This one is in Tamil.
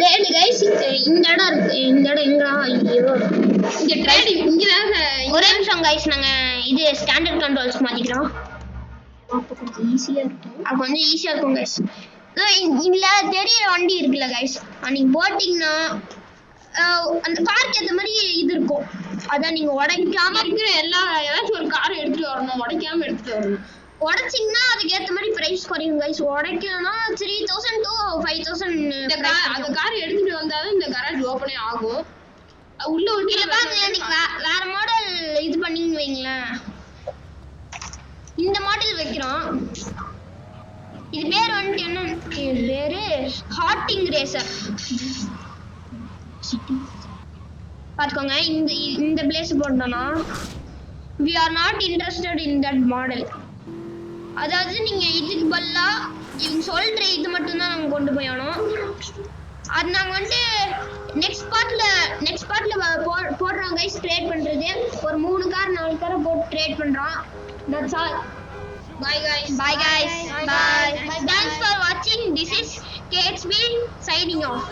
ட்ரேட் गाइस இந்த இடம் இருக்கு. இந்த இடம் எங்கடா? ஐயோ இங்க ட்ரேட் இங்க தான். ஒரே நிமிஷம் गाइस நாங்க இது ஸ்டாண்டர்ட் கண்ட்ரோல்ஸ் மாத்திக்கிறோம். அப்ப கொஞ்சம் ஈஸியா இருக்கும் गाइस. இல்ல தெரியற வண்டி இருக்குல गाइस. நீங்க போட்டிங்கனா அந்த காருக்கு ஏத்த மாதிரி இது இருக்கும். அத நீங்க உடைக்காம இருக்கிற ஏதாச்சும் ஒரு காரை எடுத்துட்டு வரணும். உடைக்காம எடுத்துட்டு வரணும். உடைச்சிங்கன்னா அதுக்கு ஏத்த மாதிரி பிரைஸ் குறையும் गाइस. உடைக்கலனா 3000 to 5000 இந்த அந்த காரை எடுத்துட்டு வந்தாதான் இந்த கராஜ் ஓபனே ஆகும். உள்ள இல்ல பாருங்க நீங்க வேற மாடல் இது பண்ணீங்க வைங்களேன். இந்த மாடல் வைக்கிறோம். இது பேர் வந்து என்ன? இது பேரு ஹாட்டிங் ரேசர். பாத்துக்கோங்க இந்த பிளேஸ் போட்டோம்னா we are not interested in that model. அதாவது நீங்க இதுக்கு பதிலா இவங்க சொல்ற இது மட்டும் தான் நாங்க கொண்டு போயணும். அது நாங்க வந்து நெக்ஸ்ட் பார்ட்ல போடுறோம் गाइस. ட்ரேட் பண்றது ஒரு 3 கார் 4 காரை போட்டு ட்ரேட் பண்றோம். That's all. Bye guys. Bye. Thanks for watching. This is KHB signing off.